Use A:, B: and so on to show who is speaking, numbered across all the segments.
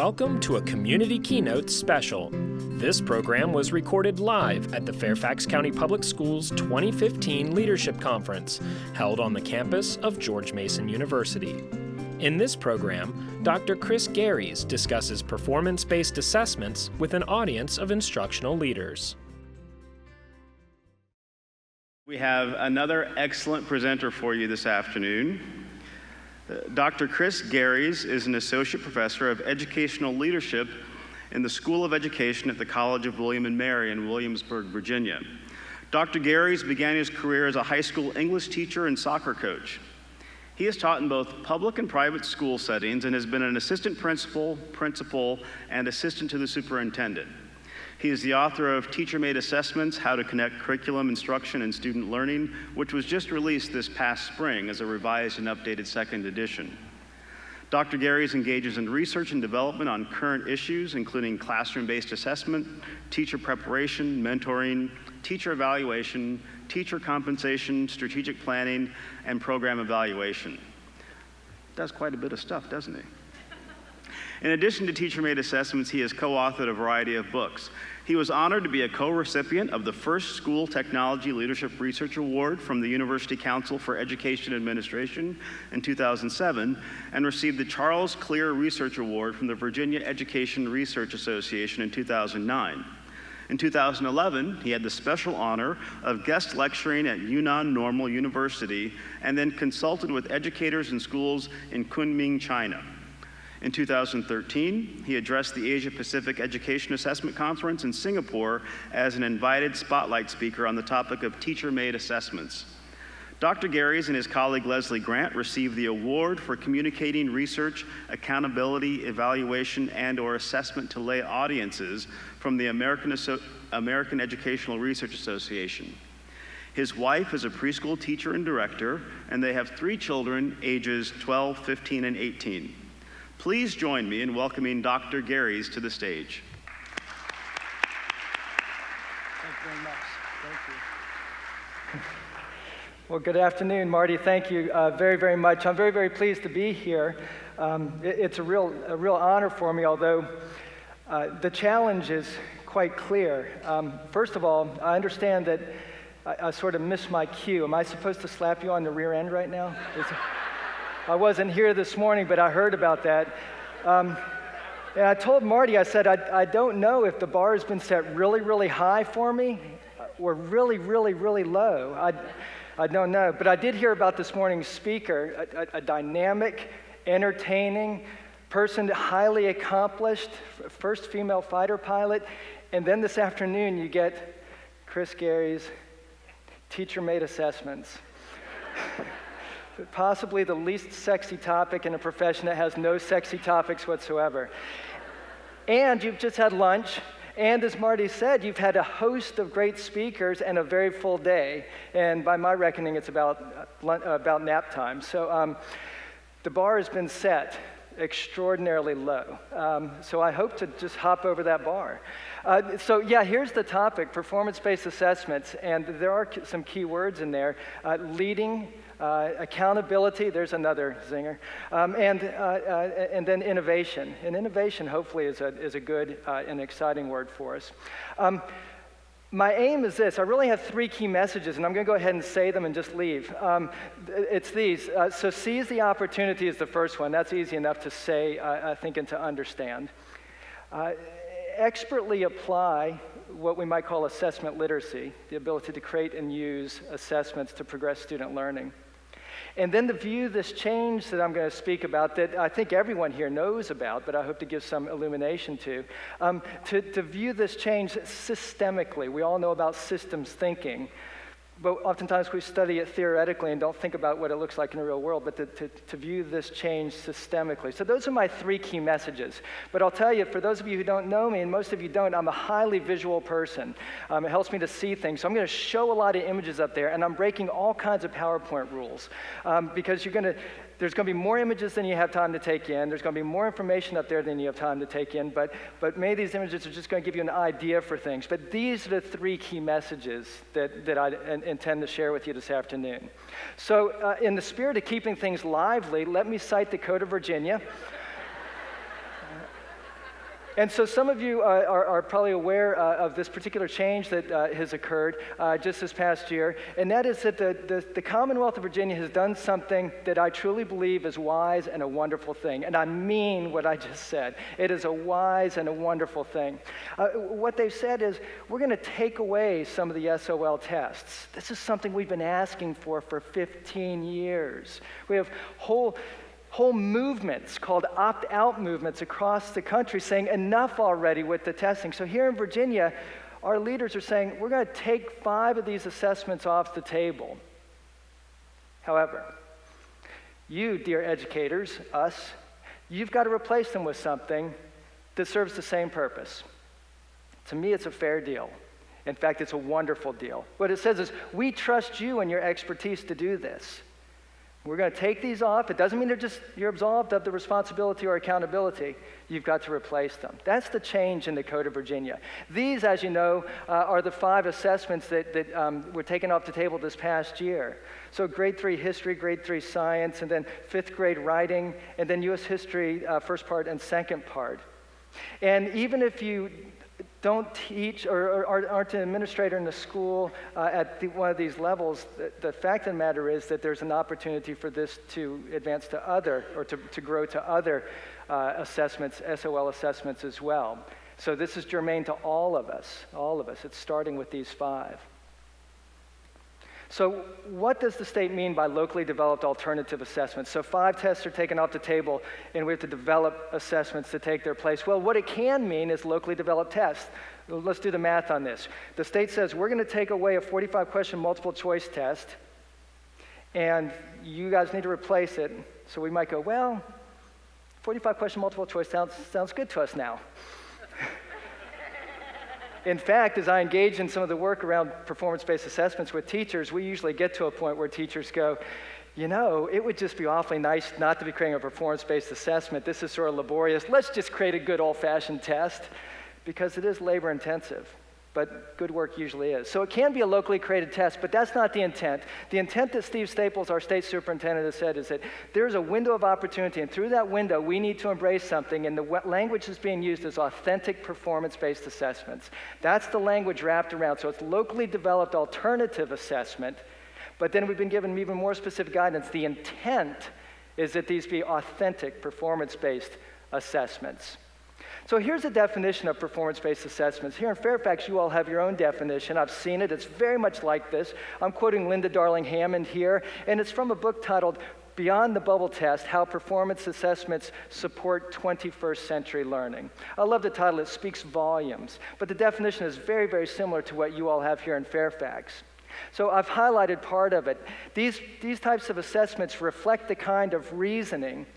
A: Welcome to a Community Keynotes special. This program was recorded live at the Fairfax County Public Schools 2015 Leadership Conference, held on the campus of George Mason University. In this program, Dr. Chris Gareis discusses performance-based assessments with an audience of instructional leaders.
B: We have another excellent presenter for you this afternoon. Dr. Chris Gareis is an associate professor of educational leadership in the School of Education at the College of William and Mary in Williamsburg, Virginia. Dr. Gareis began his career as a high school English teacher and soccer coach. He has taught in both public and private school settings and has been an assistant principal, and assistant to the superintendent. He is the author of Teacher-Made Assessments, How to Connect Curriculum Instruction and Student Learning, which was just released this past spring as a revised and updated second edition. Dr. Gareis engages in research and development on current issues, including classroom-based assessment, teacher preparation, mentoring, teacher evaluation, teacher compensation, strategic planning, and program evaluation. Does quite a bit of stuff, doesn't he? In addition to teacher-made assessments, he has co-authored a variety of books. He was honored to be a co-recipient of the first School Technology Leadership Research Award from the University Council for Education Administration in 2007, and received the Charles Clear Research Award from the Virginia Education Research Association in 2009. In 2011, he had the special honor of guest lecturing at Yunnan Normal University, and then consulted with educators in schools in Kunming, China. In 2013, he addressed the Asia Pacific Education Assessment Conference in Singapore as an invited spotlight speaker on the topic of teacher-made assessments. Dr. Gareis and his colleague Leslie Grant received the award for communicating research, accountability, evaluation, and/or assessment to lay audiences from the American Educational Research Association. His wife is a preschool teacher and director, and they have 3 children, ages 12, 15, and 18. Please join me in welcoming Dr. Gareis to the stage.
C: Thank you very much. Thank you. Well, good afternoon, Marty. Thank you very, very much. I'm very, very pleased to be here. It's a real honor for me, although the challenge is quite clear. First of all, I understand that I sort of missed my cue. Am I supposed to slap you on the rear end right now? I wasn't here this morning, but I heard about that. And I told Marty, I said, I don't know if the bar has been set really, really high for me or really, really, really low. I don't know. But I did hear about this morning's speaker, a dynamic, entertaining person, highly accomplished, first female fighter pilot. And then this afternoon, you get Chris Gareis, teacher-made assessments. Possibly the least sexy topic in a profession that has no sexy topics whatsoever. And you've just had lunch, and as Marty said, you've had a host of great speakers and a very full day. And by my reckoning, it's about nap time. So the bar has been set extraordinarily low. So I hope to just hop over that bar. So yeah, here's the topic, performance-based assessments. And there are some key words in there. Leading, accountability, there's another zinger, and then innovation. And innovation, hopefully, is a good and exciting word for us. My aim is this. I really have 3 key messages, and I'm going to go ahead and say them and just leave. It's these. So seize the opportunity is the first one. That's easy enough to say, I think, and to understand. Expertly apply what we might call assessment literacy, the ability to create and use assessments to progress student learning. And then to view this change that I'm going to speak about, that I think everyone here knows about, but I hope to give some illumination to view this change systemically. We all know about systems thinking, but oftentimes we study it theoretically and don't think about what it looks like in the real world, but to view this change systemically. So those are my 3 key messages. But I'll tell you, for those of you who don't know me, and most of you don't, I'm a highly visual person. It helps me to see things. So I'm going to show a lot of images up there, and I'm breaking all kinds of PowerPoint rules because there's going to be more images than you have time to take in. There's going to be more information up there than you have time to take in. But many of these images are just going to give you an idea for things. But these are the 3 key messages that I intend to share with you this afternoon. So in the spirit of keeping things lively, let me cite the Code of Virginia. And so some of you are probably aware of this particular change that has occurred just this past year, and that is that the Commonwealth of Virginia has done something that I truly believe is wise and a wonderful thing. And I mean what I just said. It is a wise and a wonderful thing. What they've said is, we're going to take away some of the SOL tests. This is something we've been asking for 15 years. We have whole movements called opt-out movements across the country saying enough already with the testing. So here in Virginia, our leaders are saying we're going to take 5 of these assessments off the table. However, you, dear educators, us, you've got to replace them with something that serves the same purpose. To me, it's a fair deal. In fact, it's a wonderful deal. What it says is, we trust you and your expertise to do this. We're going to take these off. It doesn't mean you're absolved of the responsibility or accountability. You've got to replace them. That's the change in the Code of Virginia. These, as you know, are the 5 assessments that were taken off the table this past year. So grade 3 history, grade 3 science, and then 5th grade writing, and then U.S. history, first part and second part. And even if you don't teach or aren't an administrator in the school at one of these levels, the fact of the matter is that there's an opportunity for this to advance to other, or to grow to other assessments, SOL assessments as well. So this is germane to all of us. It's starting with these 5. So what does the state mean by locally developed alternative assessments? So 5 tests are taken off the table, and we have to develop assessments to take their place. Well, what it can mean is locally developed tests. Let's do the math on this. The state says we're going to take away a 45-question multiple choice test, and you guys need to replace it. So we might go, well, 45-question multiple choice sounds good to us now. In fact, as I engage in some of the work around performance-based assessments with teachers, we usually get to a point where teachers go, you know, it would just be awfully nice not to be creating a performance-based assessment. This is sort of laborious. Let's just create a good old-fashioned test, because it is labor-intensive. But good work usually is. So it can be a locally created test, but that's not the intent. The intent that Steve Staples, our state superintendent, has said is that there's a window of opportunity, and through that window, we need to embrace something, and the language that's being used is authentic performance-based assessments. That's the language wrapped around. So it's locally developed alternative assessment, but then we've been given even more specific guidance. The intent is that these be authentic performance-based assessments. So here's a definition of performance-based assessments. Here in Fairfax, you all have your own definition. I've seen it. It's very much like this. I'm quoting Linda Darling Hammond here, and it's from a book titled Beyond the Bubble Test, How Performance Assessments Support 21st Century Learning. I love the title. It speaks volumes. But the definition is very, very similar to what you all have here in Fairfax. So I've highlighted part of it. These types of assessments reflect the kind of reasoning,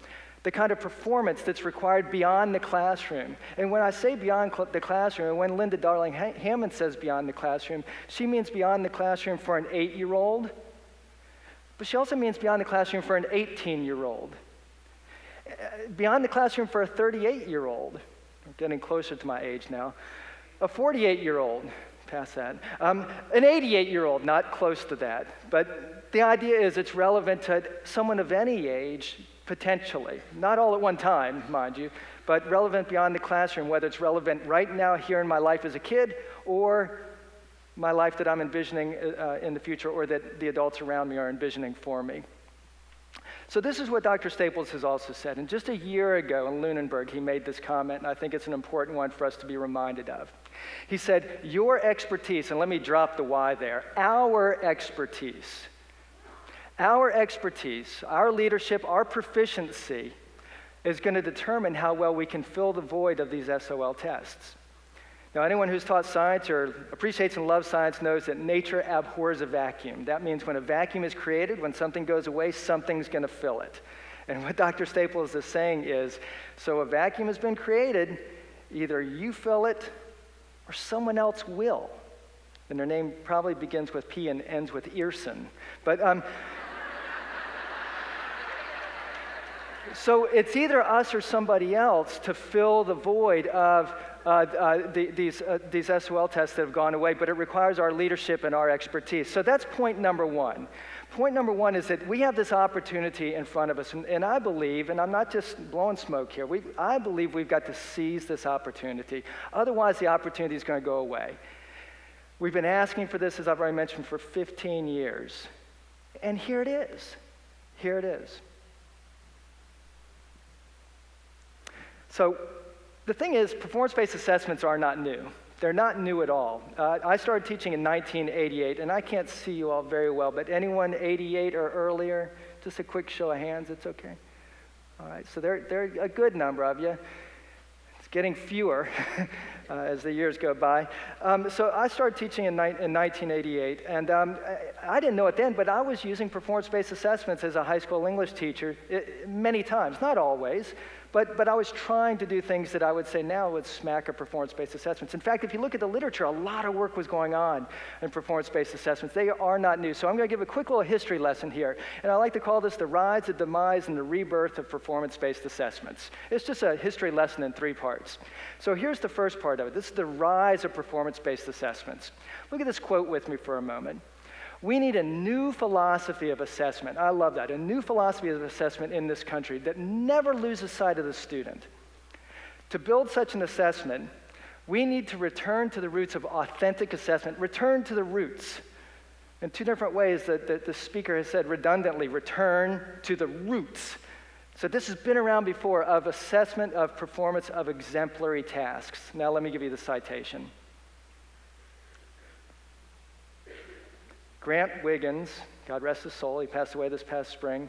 C: the kind of performance that's required beyond the classroom. And when I say beyond the classroom, and when Linda Darling Hammond says beyond the classroom, she means beyond the classroom for an 8-year-old, but she also means beyond the classroom for an 18-year-old, beyond the classroom for a 38-year-old, I'm getting closer to my age now, a 48-year-old, past that, an 88-year-old, not close to that, but the idea is it's relevant to someone of any age, potentially, not all at one time, mind you, but relevant beyond the classroom, whether it's relevant right now here in my life as a kid or my life that I'm envisioning in the future, or that the adults around me are envisioning for me. So this is what Dr. Staples has also said. And just a year ago in Lunenburg, he made this comment, and I think it's an important one for us to be reminded of. He said, your expertise, and let me drop the why there, our expertise, our leadership, our proficiency is going to determine how well we can fill the void of these SOL tests. Now, anyone who's taught science or appreciates and loves science knows that nature abhors a vacuum. That means when a vacuum is created, when something goes away, something's going to fill it. And what Dr. Staples is saying is, so a vacuum has been created, either you fill it or someone else will. And their name probably begins with P and ends with Earson. But so it's either us or somebody else to fill the void of these SOL tests that have gone away, but it requires our leadership and our expertise. So that's point number one. point number one is that we have this opportunity in front of us, and I believe, and I'm not just blowing smoke here, I believe we've got to seize this opportunity. Otherwise, the opportunity is going to go away. We've been asking for this, as I've already mentioned, for 15 years. And here it is. Here it is. So the thing is, performance-based assessments are not new. They're not new at all. I started teaching in 1988, and I can't see you all very well, but anyone 88 or earlier? Just a quick show of hands, it's okay. All right, so they're a good number of you. It's getting fewer as the years go by. So I started teaching in 1988, and I didn't know it then, but I was using performance-based assessments as a high school English teacher many times, not always, but I was trying to do things that I would say now would smack of performance-based assessments. In fact, if you look at the literature, a lot of work was going on in performance-based assessments. They are not new. So I'm going to give a quick little history lesson here. And I like to call this the rise, the demise, and the rebirth of performance-based assessments. It's just a history lesson in 3 parts. So here's the first part of it. This is the rise of performance-based assessments. Look at this quote with me for a moment. We need a new philosophy of assessment. I love that. A new philosophy of assessment in this country that never loses sight of the student. To build such an assessment, we need to return to the roots of authentic assessment. Return to the roots. In 2 different ways that the speaker has said redundantly, return to the roots. So this has been around before, of assessment of performance of exemplary tasks. Now let me give you the citation. Grant Wiggins, God rest his soul, he passed away this past spring.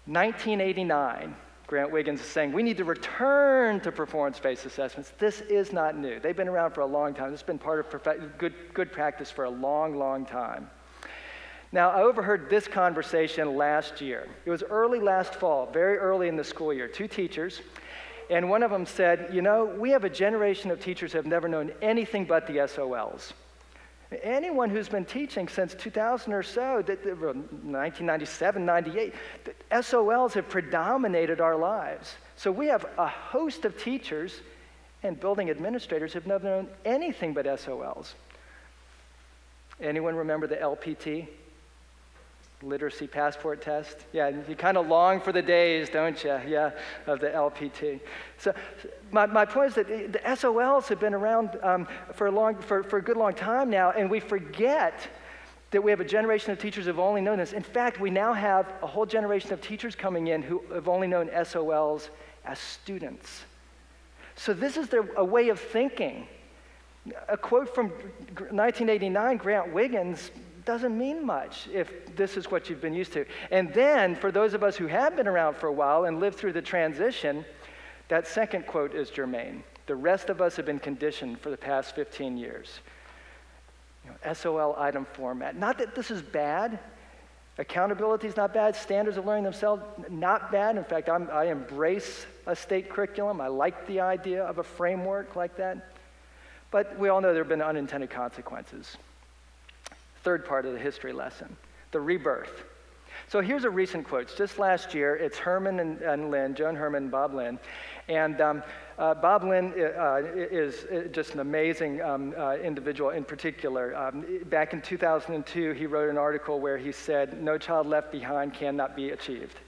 C: 1989, Grant Wiggins is saying, we need to return to performance-based assessments. This is not new. They've been around for a long time. This has been part of good practice for a long, long time. Now, I overheard this conversation last year. It was early last fall, very early in the school year. 2 teachers, and one of them said, you know, we have a generation of teachers who have never known anything but the SOLs. Anyone who's been teaching since 2000 or so, 1997, 98, the SOLs have predominated our lives. So we have a host of teachers and building administrators who have never known anything but SOLs. Anyone remember the LPT? Literacy passport test? Yeah, you kind of long for the days, don't you? Yeah, of the LPT. So my point is that the SOLs have been around for a good long time now, and we forget that we have a generation of teachers who have only known this. In fact, we now have a whole generation of teachers coming in who have only known SOLs as students. So this is a way of thinking. A quote from 1989, Grant Wiggins, doesn't mean much if this is what you've been used to. And then, for those of us who have been around for a while and lived through the transition, that second quote is germane. The rest of us have been conditioned for the past 15 years. You know, SOL item format. Not that this is bad. Accountability is not bad. Standards of learning themselves, not bad. In fact, I embrace a state curriculum. I like the idea of a framework like that. But we all know there have been unintended consequences. Third part of the history lesson, the rebirth. So here's a recent quote. Just last year, it's Herman and Lynn, Joan Herman and Bob Lynn. And Bob Lynn is just an amazing individual in particular. Back in 2002, he wrote an article where he said, "No child left behind cannot be achieved."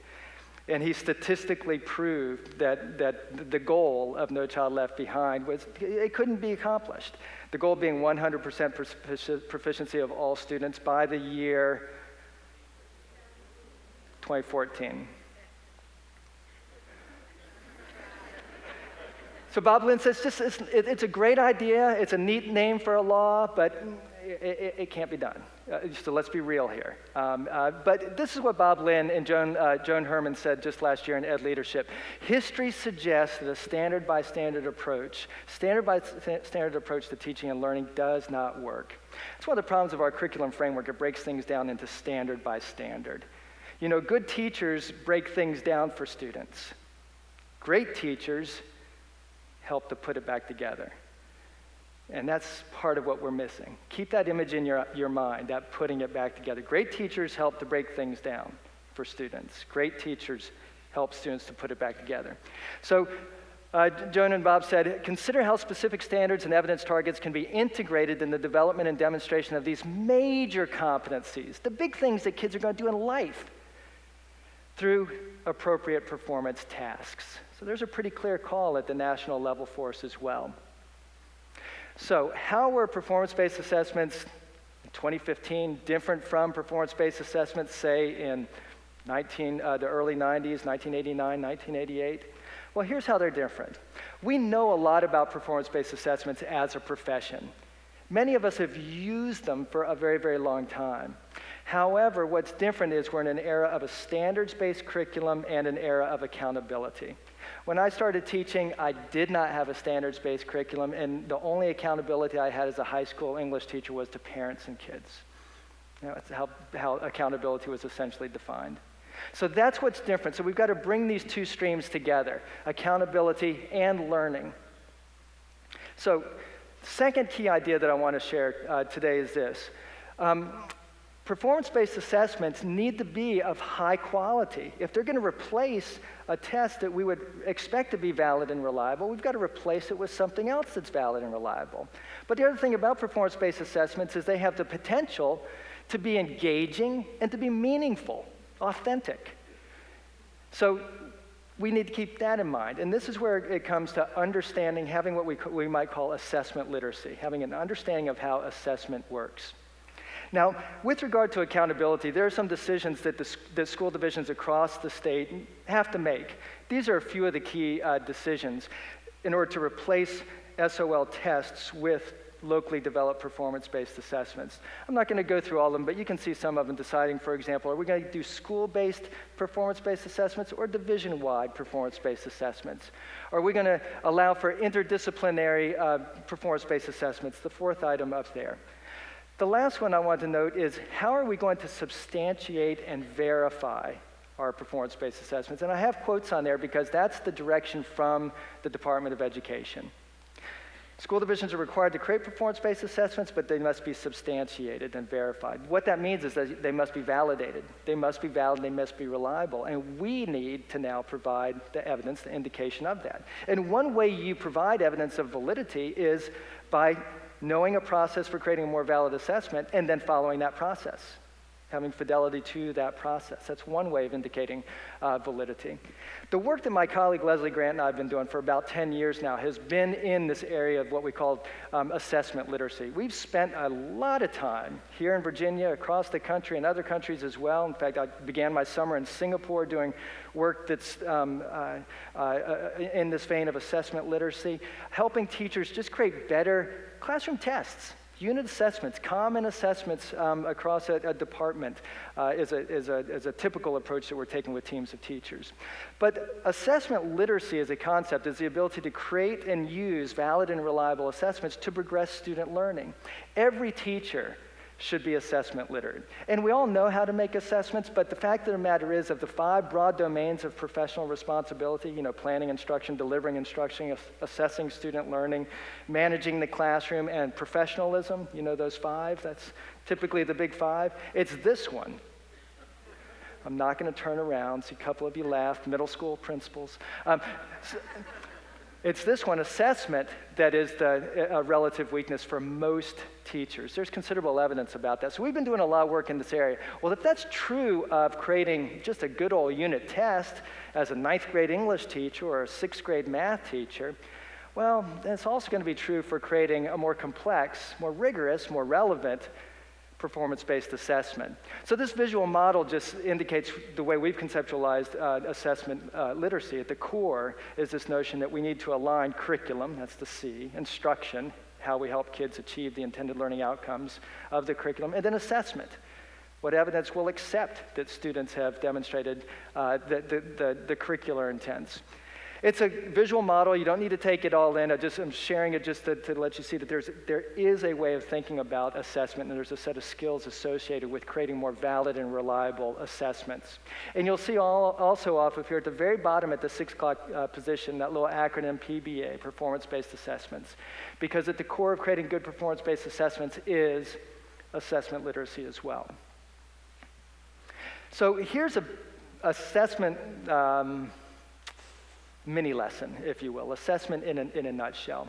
C: And he statistically proved that the goal of No Child Left Behind it couldn't be accomplished. The goal being 100% proficiency of all students by the year 2014. So Bob Lynn says, it's a great idea, it's a neat name for a law, but it can't be done. So let's be real here. But this is what Bob Lynn and Joan Herman said just last year in Ed Leadership. History suggests that a standard by standard approach to teaching and learning does not work. It's one of the problems of our curriculum framework. It breaks things down into standard by standard. You know, good teachers break things down for students. Great teachers help to put it back together. And that's part of what we're missing. Keep that image in your mind, that putting it back together. Great teachers help to break things down for students. Great teachers help students to put it back together. So Joan and Bob said, consider how specific standards and evidence targets can be integrated in the development and demonstration of these major competencies, the big things that kids are going to do in life, through appropriate performance tasks. So there's a pretty clear call at the national level for us as well. So how were performance-based assessments in 2015 different from performance-based assessments, say, in the early 90s, 1989, 1988? Well, here's how they're different. We know a lot about performance-based assessments as a profession. Many of us have used them for a very, very long time. However, what's different is we're in an era of a standards-based curriculum and an era of accountability. When I started teaching, I did not have a standards-based curriculum, and the only accountability I had as a high school English teacher was to parents and kids. That's how accountability was essentially defined. So that's what's different. So we've got to bring these two streams together, accountability and learning. So second key idea that I want to share today is this. Performance-based assessments need to be of high quality. If they're going to replace a test that we would expect to be valid and reliable, we've got to replace it with something else that's valid and reliable. But the other thing about performance-based assessments is they have the potential to be engaging and to be meaningful, authentic. So we need to keep that in mind. And this is where it comes to understanding, having what we might call assessment literacy, having an understanding of how assessment works. Now, with regard to accountability, there are some decisions that school divisions across the state have to make. These are a few of the key decisions in order to replace SOL tests with locally developed performance-based assessments. I'm not going to go through all of them, but you can see some of them deciding, for example, are we going to do school-based performance-based assessments or division-wide performance-based assessments? Are we going to allow for interdisciplinary performance-based assessments, the fourth item up there? The last one I want to note is how are we going to substantiate and verify our performance-based assessments? And I have quotes on there because that's the direction from the Department of Education. School divisions are required to create performance-based assessments, but they must be substantiated and verified. What that means is that they must be validated. They must be valid, they must be reliable. And we need to now provide the evidence, the indication of that. And one way you provide evidence of validity is by knowing a process for creating a more valid assessment and then following that process, having fidelity to that process. That's one way of indicating validity. The work that my colleague Leslie Grant and I have been doing for about 10 years now has been in this area of what we call assessment literacy. We've spent a lot of time here in Virginia, across the country, and other countries as well. In fact, I began my summer in Singapore doing work that's in this vein of assessment literacy, helping teachers just create better classroom tests. Unit assessments, common assessments across a department is a typical approach that we're taking with teams of teachers. But assessment literacy as a concept is the ability to create and use valid and reliable assessments to progress student learning. Every teacher should be assessment literate. And we all know how to make assessments, but the fact of the matter is, of the 5 broad domains of professional responsibility, planning instruction, delivering instruction, assessing student learning, managing the classroom, and professionalism, those 5, that's typically the big 5. It's this one. I'm not going to turn around, see a couple of you laughed, middle school principals. It's this one, assessment, that is the relative weakness for most teachers. There's considerable evidence about that. So we've been doing a lot of work in this area. Well, if that's true of creating just a good old unit test as a 9th grade English teacher or a 6th grade math teacher, well, it's also going to be true for creating a more complex, more rigorous, more relevant performance-based assessment. So this visual model just indicates the way we've conceptualized assessment literacy. At the core is this notion that we need to align curriculum, that's the C, instruction, how we help kids achieve the intended learning outcomes of the curriculum, and then assessment, what evidence will accept that students have demonstrated the curricular intents. It's a visual model. You don't need to take it all in. I'm sharing it just to let you see that there is a way of thinking about assessment, and there's a set of skills associated with creating more valid and reliable assessments. And you'll see also off of here at the very bottom at the 6 o'clock position, that little acronym PBA, performance-based assessments. Because at the core of creating good performance-based assessments is assessment literacy as well. So here's a assessment mini lesson, if you will, assessment in a nutshell.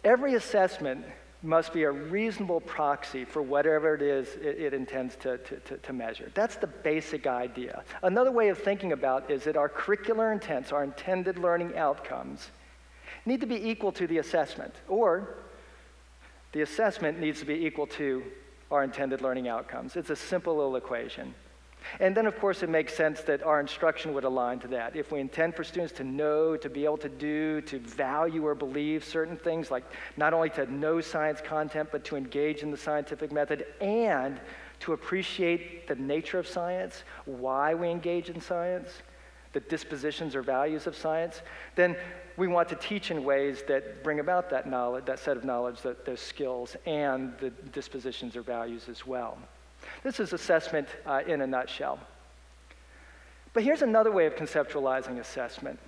C: Every assessment must be a reasonable proxy for whatever it is it intends to measure. That's the basic idea. Another way of thinking about it is that our curricular intents, our intended learning outcomes, need to be equal to the assessment, or the assessment needs to be equal to our intended learning outcomes. It's a simple little equation. And then, of course, it makes sense that our instruction would align to that. If we intend for students to know, to be able to do, to value or believe certain things, like not only to know science content, but to engage in the scientific method and to appreciate the nature of science, why we engage in science, the dispositions or values of science, then we want to teach in ways that bring about that knowledge, that set of knowledge, those skills, and the dispositions or values as well. This is assessment in a nutshell. But here's another way of conceptualizing assessment.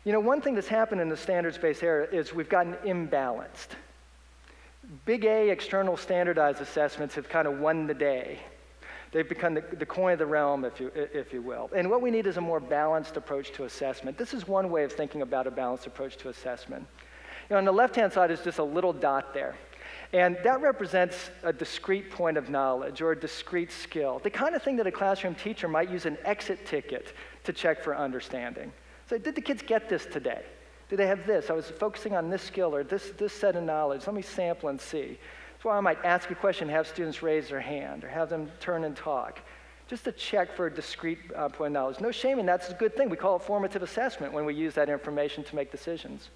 C: You know, one thing that's happened in the standards-based era is we've gotten imbalanced. Big A external standardized assessments have kind of won the day. They've become the coin of the realm, if you will. And what we need is a more balanced approach to assessment. This is one way of thinking about a balanced approach to assessment. You know, on the left-hand side is just a little dot there. And that represents a discrete point of knowledge or a discrete skill, the kind of thing that a classroom teacher might use an exit ticket to check for understanding. So did the kids get this today? Did they have this? I was focusing on this skill or this set of knowledge. Let me sample and see. That's why I might ask a question, have students raise their hand, or have them turn and talk, just to check for a discrete point of knowledge. No shame in that. It's a good thing. We call it formative assessment when we use that information to make decisions.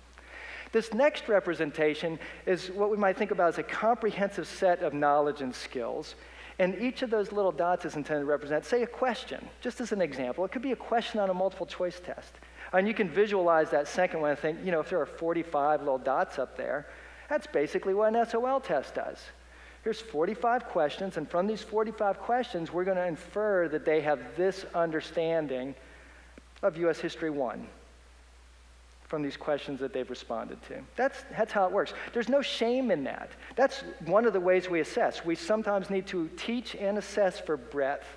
C: This next representation is what we might think about as a comprehensive set of knowledge and skills. And each of those little dots is intended to represent, say, a question. Just as an example, it could be a question on a multiple choice test. And you can visualize that second one and think, you know, if there are 45 little dots up there, that's basically what an SOL test does. Here's 45 questions, and from these 45 questions, we're going to infer that they have this understanding of U.S. History 1. From these questions that they've responded to. That's how it works. There's no shame in that. That's one of the ways we assess. We sometimes need to teach and assess for breadth,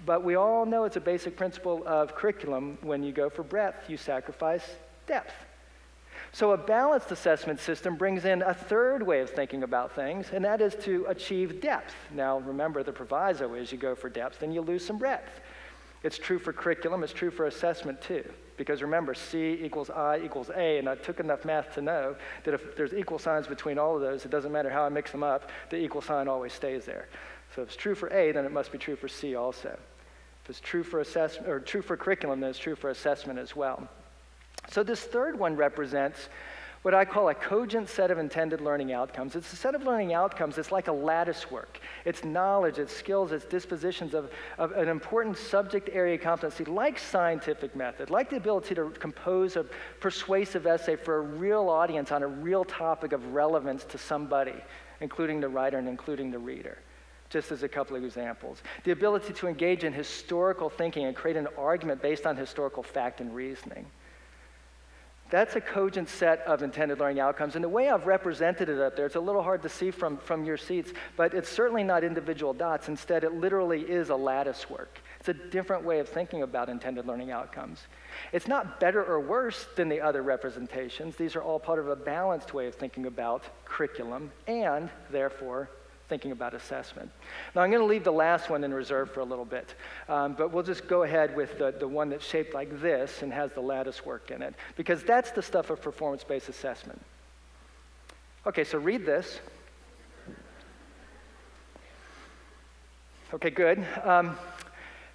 C: but we all know it's a basic principle of curriculum. When you go for breadth, you sacrifice depth. So a balanced assessment system brings in a third way of thinking about things, and that is to achieve depth. Now, remember, the proviso is you go for depth, then you lose some breadth. It's true for curriculum, it's true for assessment too. Because remember, C equals I equals A, and I took enough math to know that if there's equal signs between all of those, it doesn't matter how I mix them up, the equal sign always stays there. So if it's true for A, then it must be true for C also. If it's true for assessment or true for curriculum, then it's true for assessment as well. So this third one represents what I call a cogent set of intended learning outcomes. It's a set of learning outcomes that's like a lattice work. It's knowledge, it's skills, it's dispositions of an important subject area competency like scientific method, like the ability to compose a persuasive essay for a real audience on a real topic of relevance to somebody, including the writer and including the reader. Just as a couple of examples. The ability to engage in historical thinking and create an argument based on historical fact and reasoning. That's a cogent set of intended learning outcomes. And the way I've represented it up there, it's a little hard to see from your seats, but it's certainly not individual dots. Instead, it literally is a lattice work. It's a different way of thinking about intended learning outcomes. It's not better or worse than the other representations. These are all part of a balanced way of thinking about curriculum and, therefore, thinking about assessment. Now, I'm going to leave the last one in reserve for a little bit, but we'll just go ahead with the one that's shaped like this and has the lattice work in it, because that's the stuff of performance-based assessment. Okay, so read this. Okay, good.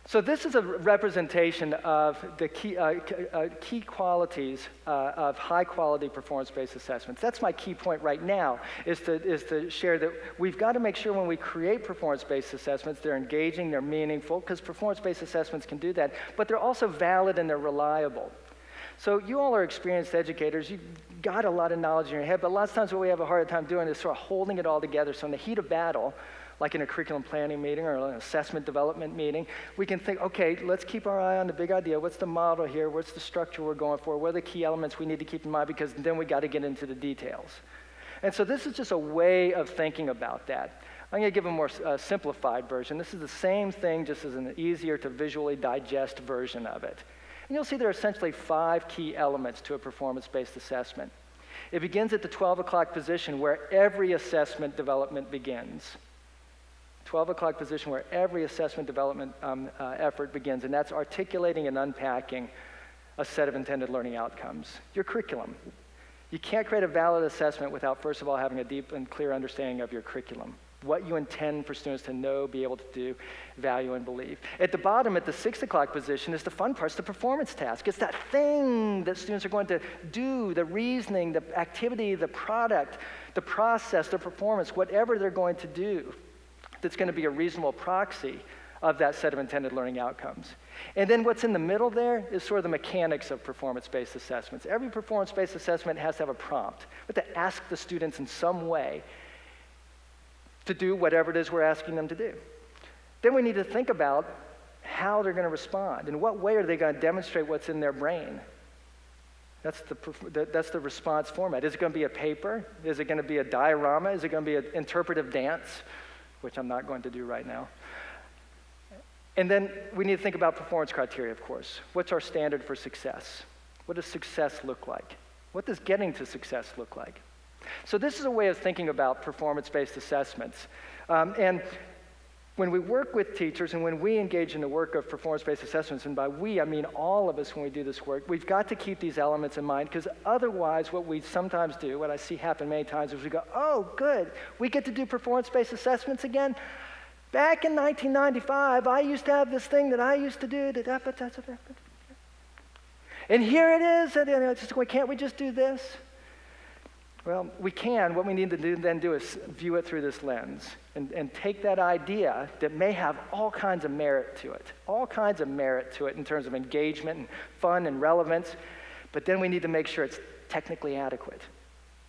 C: So this is a representation of the key qualities of high-quality performance-based assessments. That's my key point right now, is to share that we've got to make sure when we create performance-based assessments, they're engaging, they're meaningful, because performance-based assessments can do that, but they're also valid and they're reliable. So you all are experienced educators. You've got a lot of knowledge in your head, but lots of times what we have a hard time doing is sort of holding it all together. So in the heat of battle, like in a curriculum planning meeting or an assessment development meeting, we can think, okay, let's keep our eye on the big idea. What's the model here? What's the structure we're going for? What are the key elements we need to keep in mind? Because then we got to get into the details. And so this is just a way of thinking about that. I'm going to give a more simplified version. This is the same thing, just as an easier to visually digest version of it. And you'll see there are essentially 5 key elements to a performance-based assessment. It begins at the 12 o'clock position where every assessment development begins. 12 o'clock position where every assessment development effort begins, and that's articulating and unpacking a set of intended learning outcomes. Your curriculum. You can't create a valid assessment without, first of all, having a deep and clear understanding of your curriculum, what you intend for students to know, be able to do, value, and believe. At the bottom, at the 6 o'clock position, is the fun part, it's the performance task. It's that thing that students are going to do, the reasoning, the activity, the product, the process, the performance, whatever they're going to do that's going to be a reasonable proxy of that set of intended learning outcomes. And then what's in the middle there is sort of the mechanics of performance-based assessments. Every performance-based assessment has to have a prompt. We have to ask the students in some way to do whatever it is we're asking them to do. Then we need to think about how they're going to respond. In what way are they going to demonstrate what's in their brain? That's the response format. Is it going to be a paper? Is it going to be a diorama? Is it going to be an interpretive dance? Which I'm not going to do right now. And then we need to think about performance criteria, of course. What's our standard for success? What does success look like? What does getting to success look like? So this is a way of thinking about performance-based assessments. And when we work with teachers and when we engage in the work of performance-based assessments, and by we, I mean all of us when we do this work, we've got to keep these elements in mind, because otherwise what we sometimes do, what I see happen many times, is we go, oh, good, we get to do performance-based assessments again? Back in 1995, I used to have this thing that I used to do. And here it is. And can't we just do this? Well, we can. What we need to then do is view it through this lens and take that idea that may have all kinds of merit to it in terms of engagement and fun and relevance, but then we need to make sure it's technically adequate,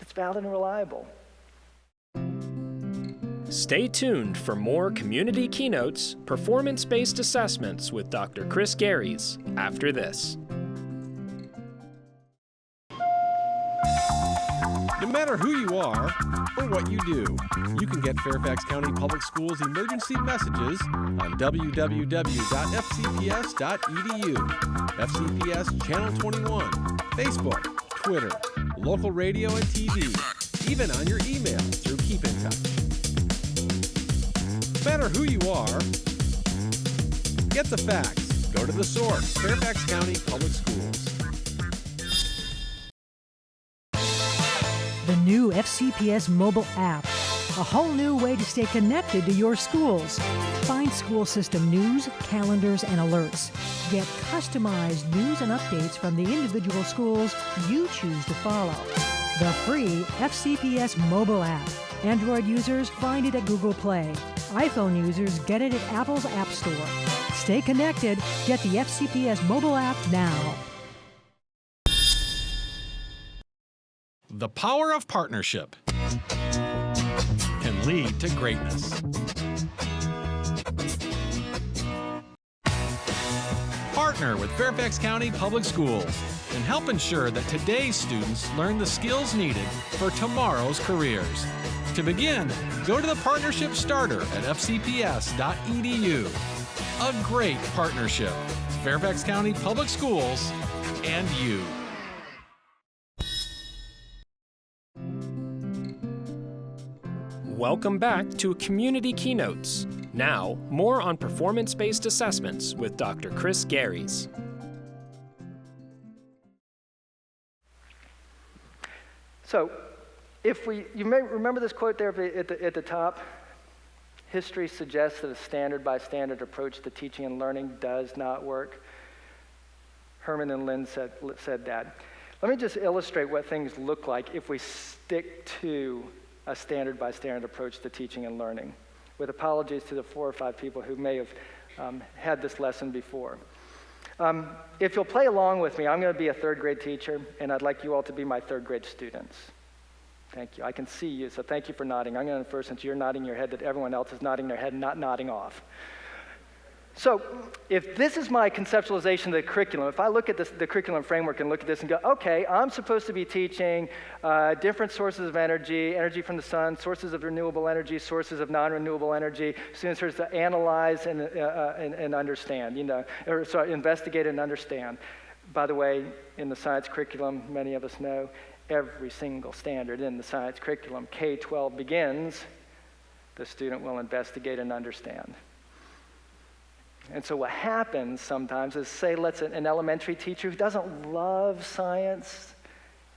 C: it's valid and reliable.
A: Stay tuned for more community keynotes, performance-based assessments with Dr. Chris Gareis after this.
D: No matter who you are or what you do, you can get Fairfax County Public Schools emergency messages on www.fcps.edu, FCPS Channel 21, Facebook, Twitter, local radio and TV, even on your email through Keep in Touch. No matter who you are, get the facts. Go to the source, Fairfax County Public Schools.
E: The new FCPS mobile app, a whole new way to stay connected to your schools. Find school system news, calendars, and alerts. Get customized news and updates from the individual schools you choose to follow. The free FCPS mobile app. Android users find it at Google Play. iPhone users get it at Apple's App Store. Stay connected. Get the FCPS mobile app now.
D: The power of partnership can lead to greatness. Partner with Fairfax County Public Schools and help ensure that today's students learn the skills needed for tomorrow's careers. To begin, go to the Partnership Starter at fcps.edu. A great partnership. Fairfax County Public Schools and you.
A: Welcome back to Community Keynotes. Now, more on performance-based assessments with Dr. Chris Gareis.
C: So, you may remember this quote there at the top. History suggests that a standard-by-standard approach to teaching and learning does not work. Herman and Lynn said that. Let me just illustrate what things look like if we stick to a standard-by-standard approach to teaching and learning, with apologies to the 4 or 5 people who may have had this lesson before. If you'll play along with me, I'm going to be a 3rd grade teacher, and I'd like you all to be my 3rd grade students. Thank you. I can see you, so thank you for nodding. I'm going to infer, since you're nodding your head, that everyone else is nodding their head and not nodding off. So if this is my conceptualization of the curriculum, if I look at the curriculum framework and look at this and go, okay, I'm supposed to be teaching different sources of energy, energy from the sun, sources of renewable energy, sources of non-renewable energy. Students are to analyze and understand, or investigate and understand. By the way, in the science curriculum, many of us know, every single standard in the science curriculum, K-12 begins, the student will investigate and understand. And so what happens sometimes is, say, an elementary teacher who doesn't love science,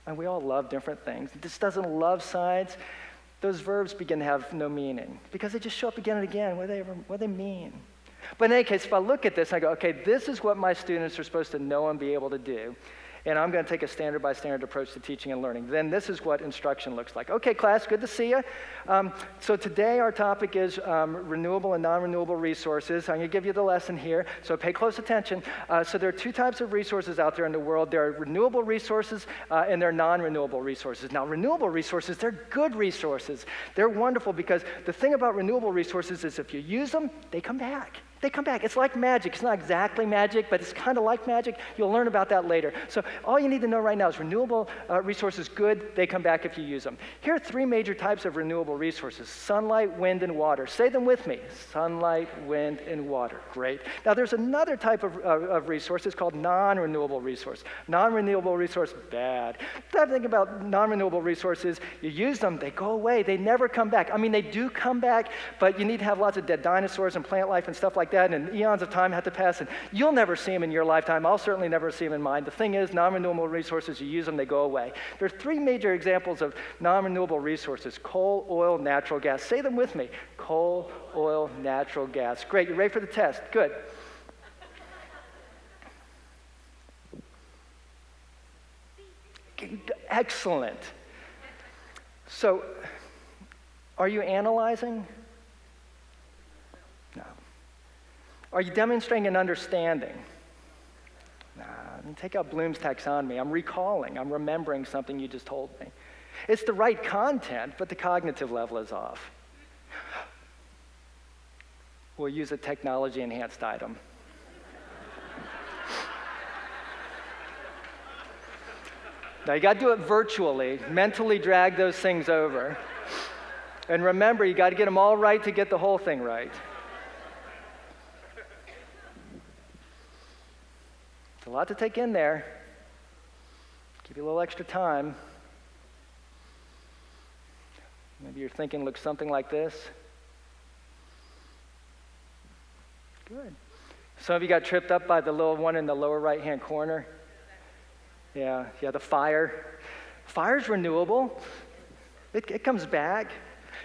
C: and we all love different things, just doesn't love science, those verbs begin to have no meaning because they just show up again and again. What do they mean? But in any case, if I look at this, I go, okay, this is what my students are supposed to know and be able to do. And I'm going to take a standard-by-standard approach to teaching and learning. Then this is what instruction looks like. Okay, class, good to see you. So today our topic is renewable and non-renewable resources. I'm going to give you the lesson here, so pay close attention. So there are two types of resources out there in the world. There are renewable resources and there are non-renewable resources. Now, renewable resources, they're good resources. They're wonderful because the thing about renewable resources is if you use them, they come back. They come back. It's like magic. It's not exactly magic, but it's kind of like magic. You'll learn about that later. So all you need to know right now is renewable resources, good. They come back if you use them. Here are three major types of renewable resources: sunlight, wind, and water. Say them with me. Sunlight, wind, and water. Great. Now there's another type of resource. It's called non-renewable resource. Non-renewable resource, bad. The thing about non-renewable resources, you use them, they go away. They never come back. I mean, they do come back, but you need to have lots of dead dinosaurs and plant life and stuff like that, and eons of time have to pass, and you'll never see them in your lifetime. I'll certainly never see them in mine. The thing is, non-renewable resources, you use them, they go away. There are three major examples of non-renewable resources: coal, oil, natural gas. Say them with me. Coal, oil, natural gas. Great, you ready for the test? Good. Excellent. So, are you analyzing? No. Are you demonstrating an understanding? Nah, take out Bloom's taxonomy. I'm recalling, I'm remembering something you just told me. It's the right content, but the cognitive level is off. We'll use a technology-enhanced item. Now you got to do it virtually, mentally drag those things over. And remember, you got to get them all right to get the whole thing right. It's a lot to take in there. Give you a little extra time. Maybe your thinking looks something like this. Good. Some of you got tripped up by the little one in the lower right-hand corner. Yeah, the fire. Fire's renewable. It comes back.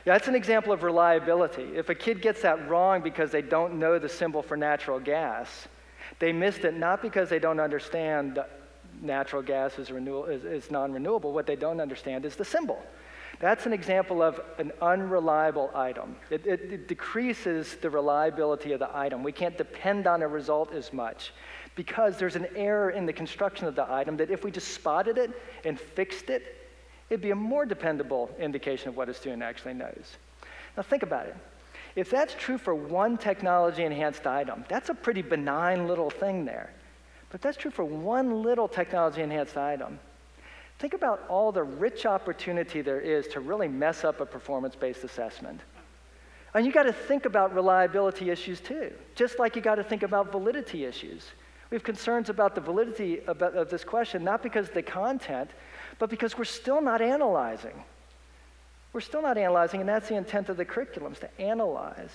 C: Yeah, that's an example of reliability. If a kid gets that wrong because they don't know the symbol for natural gas, they missed it not because they don't understand natural gas is non-renewable. What they don't understand is the symbol. That's an example of an unreliable item. It decreases the reliability of the item. We can't depend on a result as much because there's an error in the construction of the item that if we just spotted it and fixed it, it'd be a more dependable indication of what a student actually knows. Now think about it. If that's true for one technology-enhanced item, that's a pretty benign little thing there. But that's true for one little technology-enhanced item. Think about all the rich opportunity there is to really mess up a performance-based assessment. And you got to think about reliability issues too, just like you got to think about validity issues. We have concerns about the validity of this question, not because of the content, but because we're still not analyzing. We're still not analyzing, and that's the intent of the curriculum, is to analyze.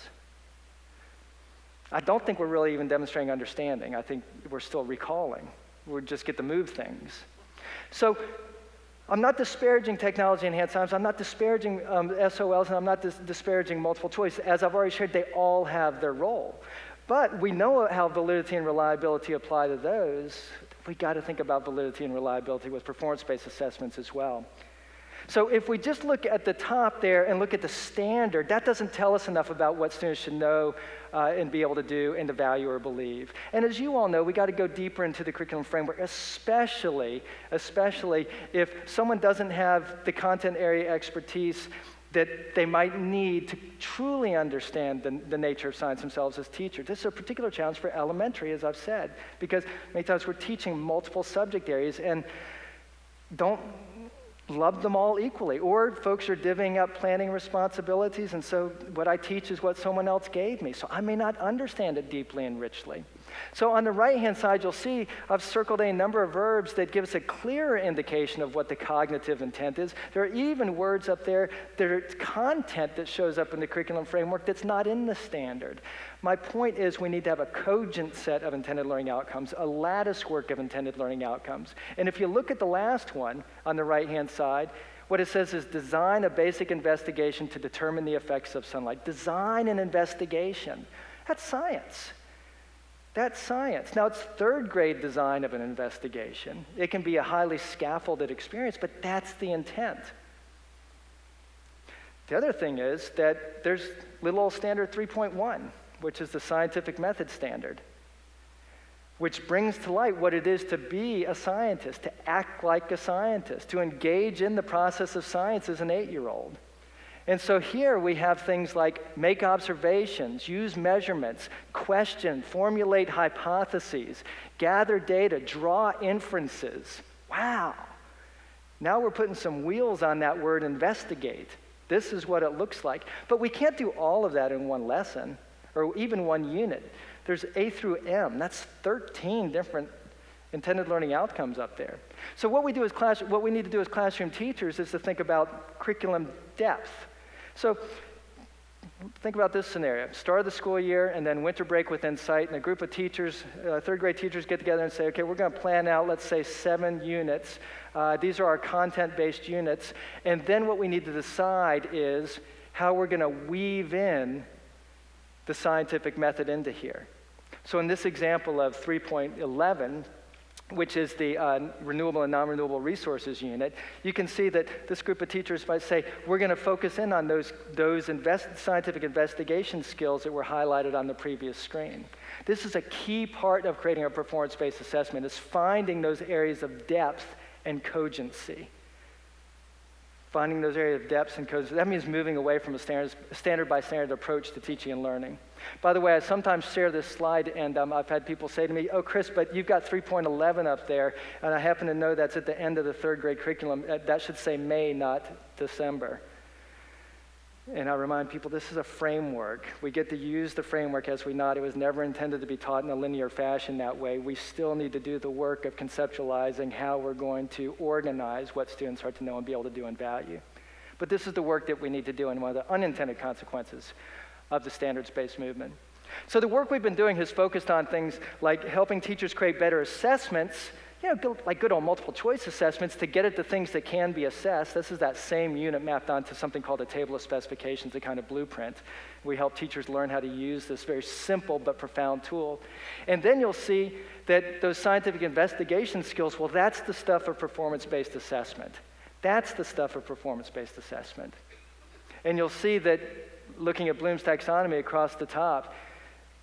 C: I don't think we're really even demonstrating understanding. I think we're still recalling. We just get to move things. So I'm not disparaging technology-enhanced items. I'm not disparaging SOLs, and I'm not disparaging multiple choice. As I've already shared, they all have their role. But we know how validity and reliability apply to those. We got to think about validity and reliability with performance-based assessments as well. So if we just look at the top there and look at the standard, that doesn't tell us enough about what students should know and be able to do and to value or believe. And as you all know, we got to go deeper into the curriculum framework, especially if someone doesn't have the content area expertise that they might need to truly understand the nature of science themselves as teachers. This is a particular challenge for elementary, as I've said, because many times we're teaching multiple subject areas and don't love them all equally. Or folks are divvying up planning responsibilities, and so what I teach is what someone else gave me. So I may not understand it deeply and richly. So on the right-hand side, you'll see I've circled a number of verbs that give us a clearer indication of what the cognitive intent is. There are even words up there, there's content that shows up in the curriculum framework that's not in the standard. My point is we need to have a cogent set of intended learning outcomes, a lattice work of intended learning outcomes. And if you look at the last one on the right-hand side, what it says is design a basic investigation to determine the effects of sunlight. Design an investigation. That's science. That's science. Now, it's third grade design of an investigation. It can be a highly scaffolded experience, but that's the intent. The other thing is that there's little old standard 3.1, which is the scientific method standard, which brings to light what it is to be a scientist, to act like a scientist, to engage in the process of science as an 8-year-old. And so here we have things like make observations, use measurements, question, formulate hypotheses, gather data, draw inferences. Wow. Now we're putting some wheels on that word investigate. This is what it looks like. But we can't do all of that in one lesson or even one unit. There's A through M. That's 13 different intended learning outcomes up there. So what we need to do as classroom teachers is to think about curriculum depth. So think about this scenario. Start of the school year and then winter break with Insight, and a group of teachers, third grade teachers get together and say, okay, we're going to plan out, let's say, 7 units. These are our content-based units. And then what we need to decide is how we're going to weave in the scientific method into here. So in this example of 3.11, which is the renewable and non-renewable resources unit, you can see that this group of teachers might say, we're going to focus in on those scientific investigation skills that were highlighted on the previous screen. This is a key part of creating a performance-based assessment, is finding those areas of depth and cogency. Finding those areas of depth and cogency. That means moving away from a standard-by-standard approach to teaching and learning. By the way, I sometimes share this slide, and I've had people say to me, oh, Chris, but you've got 3.11 up there, and I happen to know that's at the end of the third grade curriculum. That should say May, not December. And I remind people, this is a framework. We get to use the framework as we nod. It was never intended to be taught in a linear fashion that way. We still need to do the work of conceptualizing how we're going to organize what students are to know and be able to do and value. But this is the work that we need to do, and one of the unintended consequences of the standards-based movement. So the work we've been doing has focused on things like helping teachers create better assessments, like good old multiple choice assessments to get at the things that can be assessed. This is that same unit mapped onto something called a table of specifications, a kind of blueprint. We help teachers learn how to use this very simple but profound tool. And then you'll see that those scientific investigation skills, well, that's the stuff of performance-based assessment. That's the stuff of performance-based assessment. And you'll see that looking at Bloom's taxonomy across the top,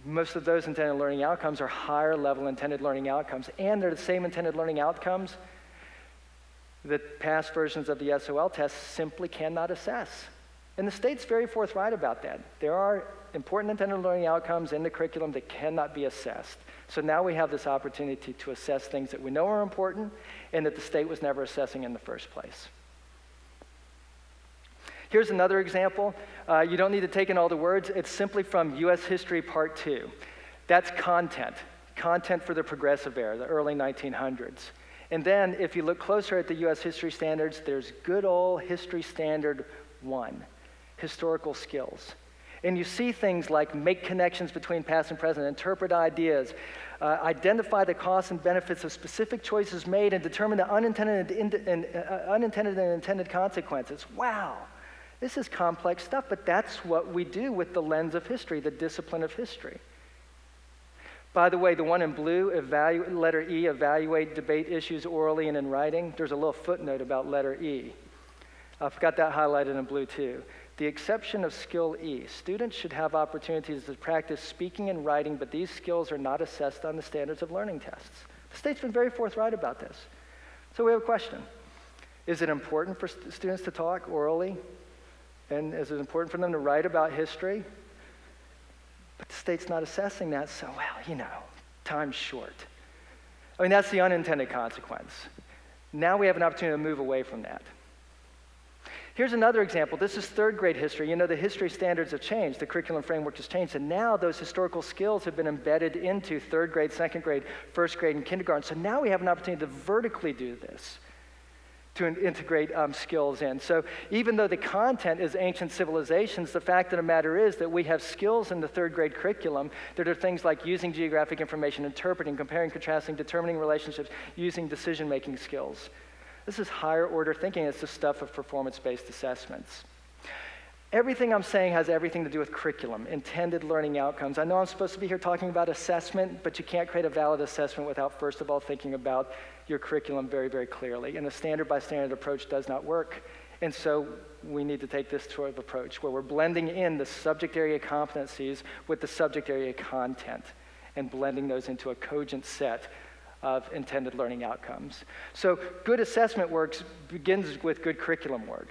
C: most of those intended learning outcomes are higher level intended learning outcomes, and they're the same intended learning outcomes that past versions of the SOL test simply cannot assess. And the state's very forthright about that. There are important intended learning outcomes in the curriculum that cannot be assessed. So now we have this opportunity to assess things that we know are important and that the state was never assessing in the first place. Here's another example. You don't need to take in all the words. It's simply from U.S. History Part 2. That's content for the progressive era, the early 1900s. And then if you look closer at the U.S. history standards, there's good old History Standard 1, historical skills. And you see things like make connections between past and present, interpret ideas, identify the costs and benefits of specific choices made, and determine the unintended and intended consequences. Wow. This is complex stuff, but that's what we do with the lens of history, the discipline of history. By the way, the one in blue, letter E, evaluate, debate issues orally and in writing. There's a little footnote about letter E. I've got that highlighted in blue too. The exception of skill E. Students should have opportunities to practice speaking and writing, but these skills are not assessed on the standards of learning tests. The state's been very forthright about this. So we have a question. Is it important for students to talk orally? And is it important for them to write about history? But the state's not assessing that, so, time's short. I mean, that's the unintended consequence. Now we have an opportunity to move away from that. Here's another example. This is third grade history. You know, the history standards have changed. The curriculum framework has changed. And now those historical skills have been embedded into third grade, second grade, first grade, and kindergarten. So now we have an opportunity to vertically do this, to integrate skills in. So even though the content is ancient civilizations, the fact of the matter is that we have skills in the third grade curriculum that are things like using geographic information, interpreting, comparing, contrasting, determining relationships, using decision-making skills. This is higher order thinking. It's the stuff of performance-based assessments. Everything I'm saying has everything to do with curriculum, intended learning outcomes. I know I'm supposed to be here talking about assessment, but you can't create a valid assessment without first of all thinking about your curriculum very, very clearly. And a standard by standard approach does not work. And so we need to take this sort of approach where we're blending in the subject area competencies with the subject area content and blending those into a cogent set of intended learning outcomes. So good assessment work begins with good curriculum work.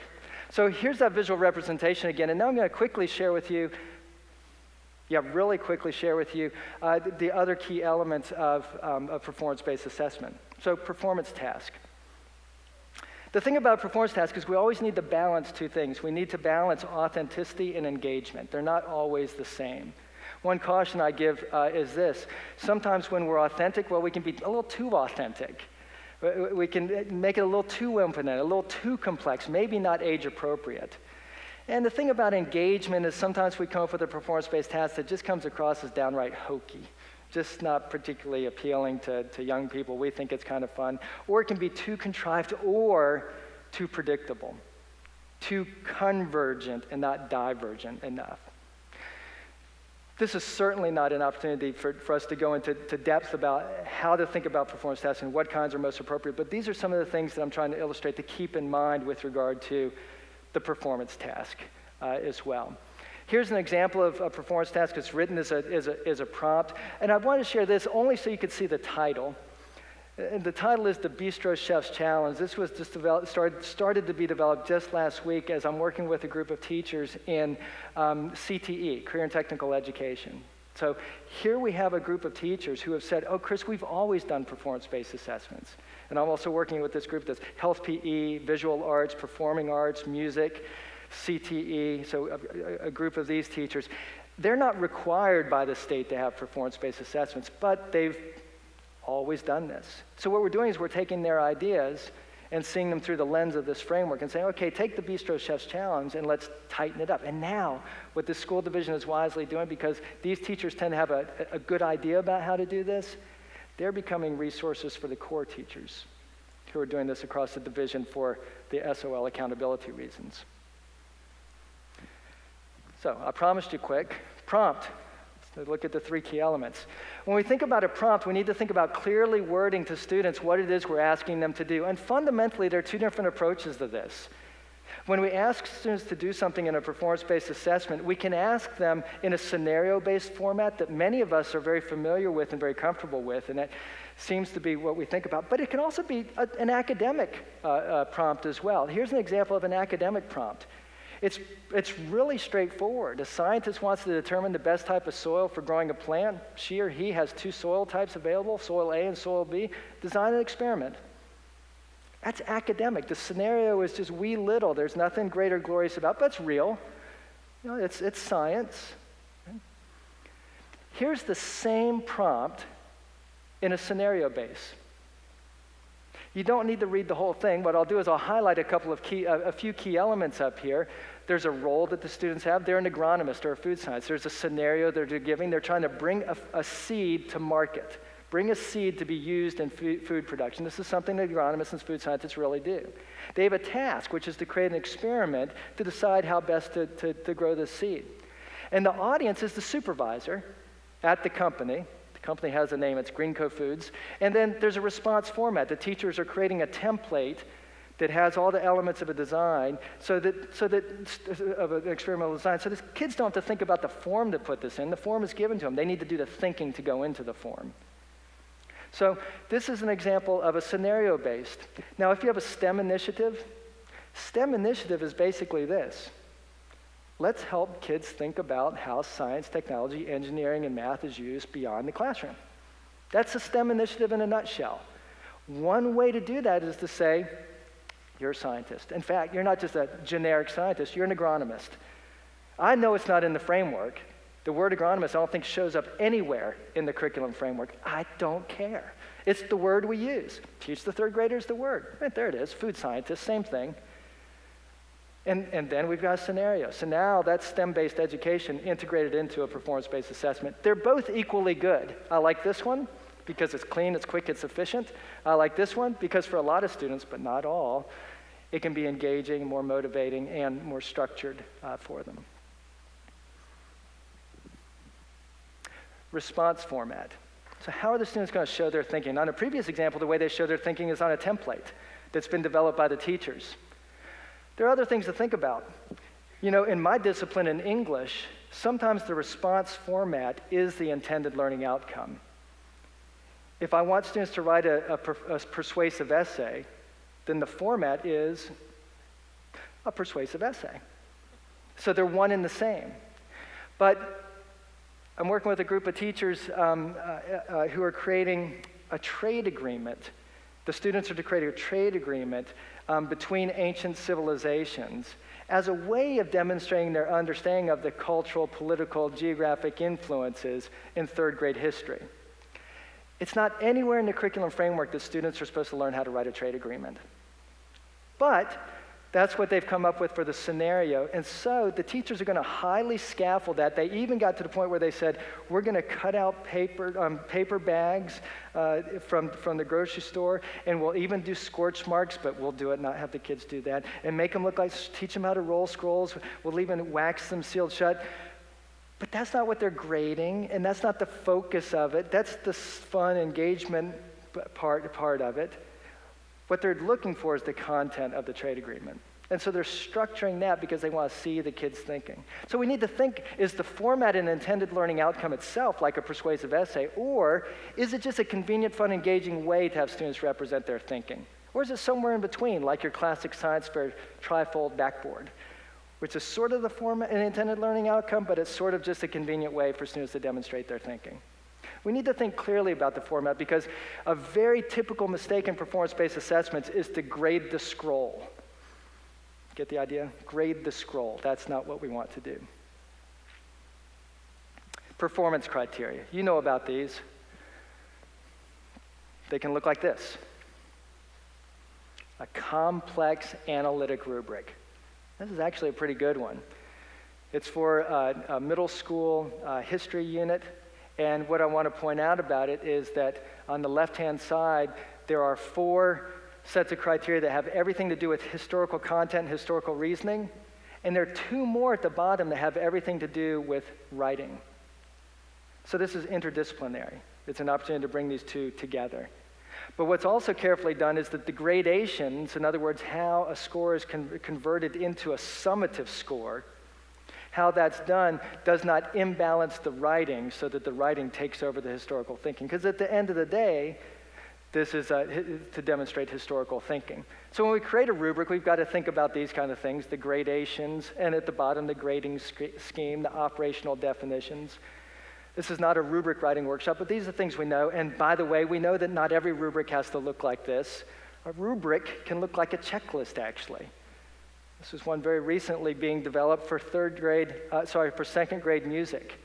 C: So here's that visual representation again, and now I'm going to quickly share with you, really quickly share with you the other key elements of performance-based assessment. So performance task. The thing about performance task is we always need to balance two things. We need to balance authenticity and engagement. They're not always the same. One caution I give is this. Sometimes when we're authentic, well, we can be a little too authentic. We can make it a little too infinite, a little too complex, maybe not age appropriate. And the thing about engagement is sometimes we come up with a performance-based task that just comes across as downright hokey, just not particularly appealing to young people. We think it's kind of fun. Or it can be too contrived or too predictable, too convergent and not divergent enough. This is certainly not an opportunity for us to go into depth about how to think about performance tasks and what kinds are most appropriate, but these are some of the things that I'm trying to illustrate to keep in mind with regard to the performance task as well. Here's an example of a performance task. It's written as a prompt, and I want to share this only so you could see the title. And the title is the Bistro Chef's Challenge. This was just started to be developed just last week as I'm working with a group of teachers in CTE, Career and Technical Education. So here we have a group of teachers who have said, oh, Chris, we've always done performance-based assessments. And I'm also working with this group that's health PE, visual arts, performing arts, music, CTE, so a group of these teachers. They're not required by the state to have performance-based assessments, but they've always done this. So what we're doing is we're taking their ideas and seeing them through the lens of this framework and saying, okay, take the Bistro Chef's Challenge and let's tighten it up. And now, what the school division is wisely doing, because these teachers tend to have a good idea about how to do this, they're becoming resources for the core teachers who are doing this across the division for the SOL accountability reasons. So I promised you quick. Prompt. Let's look at the three key elements. When we think about a prompt, we need to think about clearly wording to students what it is we're asking them to do. And fundamentally, there are two different approaches to this. When we ask students to do something in a performance-based assessment, we can ask them in a scenario-based format that many of us are very familiar with and very comfortable with, and that seems to be what we think about. But it can also be an academic prompt as well. Here's an example of an academic prompt. It's really straightforward. A scientist wants to determine the best type of soil for growing a plant. She or he has two soil types available, soil A and soil B. Design an experiment. That's academic. The scenario is just wee little. There's nothing great or glorious about it, but it's real. You know, it's science. Here's the same prompt in a scenario base. You don't need to read the whole thing. What I'll do is I'll highlight a few key elements up here. There's a role that the students have. They're an agronomist or a food scientist. There's a scenario they're giving. They're trying to bring a seed to market, bring a seed to be used in food production. This is something that agronomists and food scientists really do. They have a task, which is to create an experiment to decide how best to grow this seed. And the audience is the supervisor at the company. The company has a name, it's Greenco Foods. And then there's a response format. The teachers are creating a template that has all the elements of a design of an experimental design. So the kids don't have to think about the form to put this in. The form is given to them. They need to do the thinking to go into the form. So this is an example of a scenario-based. Now, if you have a STEM initiative is basically this. Let's help kids think about how science, technology, engineering, and math is used beyond the classroom. That's a STEM initiative in a nutshell. One way to do that is to say, You're a scientist. In fact, you're not just a generic scientist, you're an agronomist. I know it's not in the framework. The word agronomist I don't think shows up anywhere in the curriculum framework. I don't care. It's the word we use. Teach the third graders the word. Right, there it is, food scientist, same thing. And then we've got a scenario. So now that's STEM-based education integrated into a performance-based assessment. They're both equally good. I like this one because it's clean, it's quick, it's efficient. I like this one because for a lot of students, but not all, it can be engaging, more motivating, and more structured for them. Response format. So how are the students going to show their thinking? On a previous example, the way they show their thinking is on a template that's been developed by the teachers. There are other things to think about. You know, in my discipline in English, sometimes the response format is the intended learning outcome. If I want students to write a persuasive essay, then the format is a persuasive essay. So they're one and the same. But I'm working with a group of teachers who are creating a trade agreement. The students are to create a trade agreement between ancient civilizations as a way of demonstrating their understanding of the cultural, political, geographic influences in third grade history. It's not anywhere in the curriculum framework that students are supposed to learn how to write a trade agreement. But that's what they've come up with for the scenario. And so the teachers are going to highly scaffold that. They even got to the point where they said, we're going to cut out paper bags from the grocery store, and we'll even do scorch marks, but we'll do it, not have the kids do that, and make them look like, teach them how to roll scrolls. We'll even wax them sealed shut. But that's not what they're grading, and that's not the focus of it. That's the fun engagement part of it. What they're looking for is the content of the trade agreement. And so they're structuring that because they want to see the kids thinking. So we need to think, is the format an intended learning outcome itself, like a persuasive essay, or is it just a convenient, fun, engaging way to have students represent their thinking? Or is it somewhere in between, like your classic science fair trifold backboard, which is sort of the format, an intended learning outcome, but it's sort of just a convenient way for students to demonstrate their thinking? We need to think clearly about the format because a very typical mistake in performance-based assessments is to grade the scroll. Get the idea? Grade the scroll. That's not what we want to do. Performance criteria. You know about these. They can look like this. A complex analytic rubric. This is actually a pretty good one. It's for a middle school history unit. And what I want to point out about it is that on the left-hand side, there are 4 sets of criteria that have everything to do with historical content, historical reasoning. And there are 2 more at the bottom that have everything to do with writing. So this is interdisciplinary. It's an opportunity to bring these 2 together. But what's also carefully done is that the gradations, in other words, how a score is converted into a summative score, how that's done does not imbalance the writing so that the writing takes over the historical thinking. Because at the end of the day, this is to demonstrate historical thinking. So when we create a rubric, we've got to think about these kind of things, the gradations, and at the bottom, the grading scheme, the operational definitions. This is not a rubric writing workshop, but these are things we know. And by the way, we know that not every rubric has to look like this. A rubric can look like a checklist, actually. This is one very recently being developed for second grade music.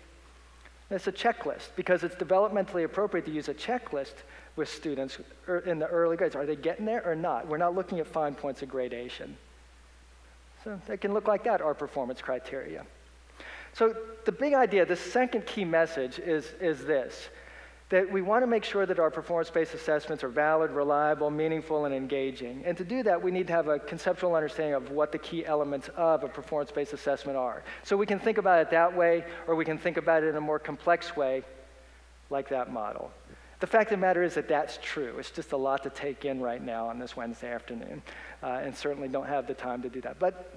C: And it's a checklist because it's developmentally appropriate to use a checklist with students in the early grades. Are they getting there or not? We're not looking at fine points of gradation. So they can look like that, our performance criteria. So the big idea, the second key message is this, that we want to make sure that our performance-based assessments are valid, reliable, meaningful, and engaging. And to do that, we need to have a conceptual understanding of what the key elements of a performance-based assessment are. So we can think about it that way, or we can think about it in a more complex way, like that model. The fact of the matter is that that's true. It's just a lot to take in right now on this Wednesday afternoon, and certainly don't have the time to do that. But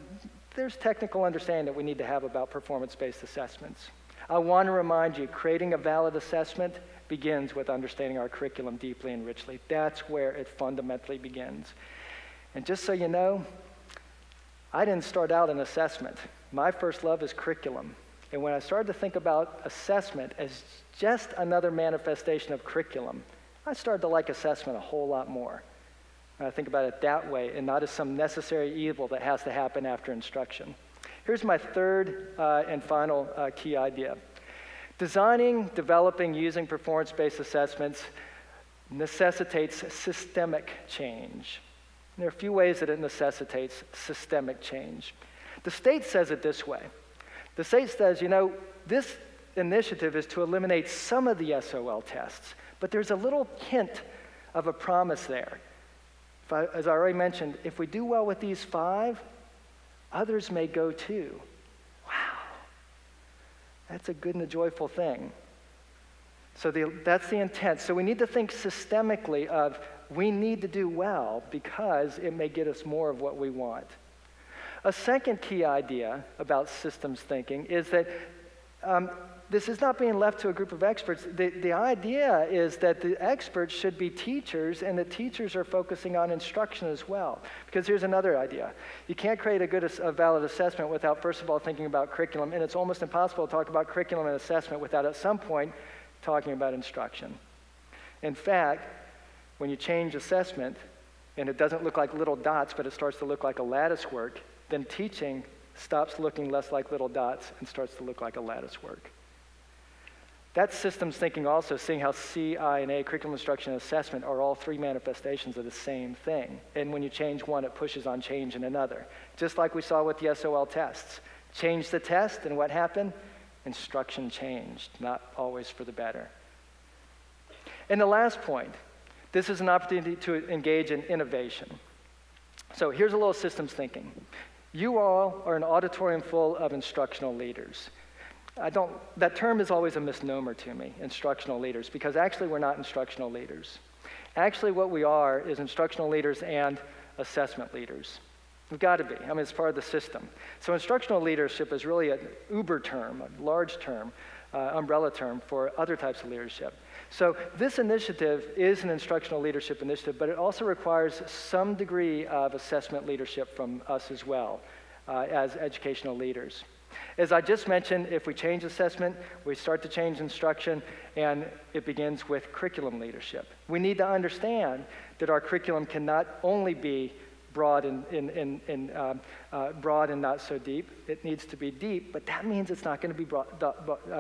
C: there's technical understanding that we need to have about performance-based assessments. I want to remind you, creating a valid assessment begins with understanding our curriculum deeply and richly. That's where it fundamentally begins. And just so you know, I didn't start out in assessment. My first love is curriculum. And when I started to think about assessment as just another manifestation of curriculum, I started to like assessment a whole lot more. I think about it that way and not as some necessary evil that has to happen after instruction. Here's my third and final key idea. Designing, developing, using performance-based assessments necessitates systemic change. There are a few ways that it necessitates systemic change. The state says it this way. The state says, this initiative is to eliminate some of the SOL tests, but there's a little hint of a promise there. As I already mentioned, if we do well with these 5, others may go too. Wow. That's a good and a joyful thing. So that's the intent. So we need to think systemically of we need to do well because it may get us more of what we want. A second key idea about systems thinking is that this is not being left to a group of experts. The idea is that the experts should be teachers and the teachers are focusing on instruction as well. Because here's another idea. You can't create a valid assessment without first of all thinking about curriculum, and it's almost impossible to talk about curriculum and assessment without at some point talking about instruction. In fact, when you change assessment and it doesn't look like little dots but it starts to look like a lattice work, then teaching stops looking less like little dots and starts to look like a lattice work. That's systems thinking also, seeing how C, I, and A, curriculum instruction and assessment, are all 3 manifestations of the same thing. And when you change one, it pushes on change in another. Just like we saw with the SOL tests. Change the test, and what happened? Instruction changed, not always for the better. And the last point, this is an opportunity to engage in innovation. So here's a little systems thinking. You all are an auditorium full of instructional leaders. That term is always a misnomer to me, instructional leaders, because actually we're not instructional leaders. Actually what we are is instructional leaders and assessment leaders. We've got to be. It's part of the system. So instructional leadership is really an uber term, a large term, umbrella term for other types of leadership. So this initiative is an instructional leadership initiative, but it also requires some degree of assessment leadership from us as well as educational leaders. As I just mentioned, if we change assessment, we start to change instruction, and it begins with curriculum leadership. We need to understand that our curriculum cannot only be broad and not so deep. It needs to be deep, but that means it's not going to be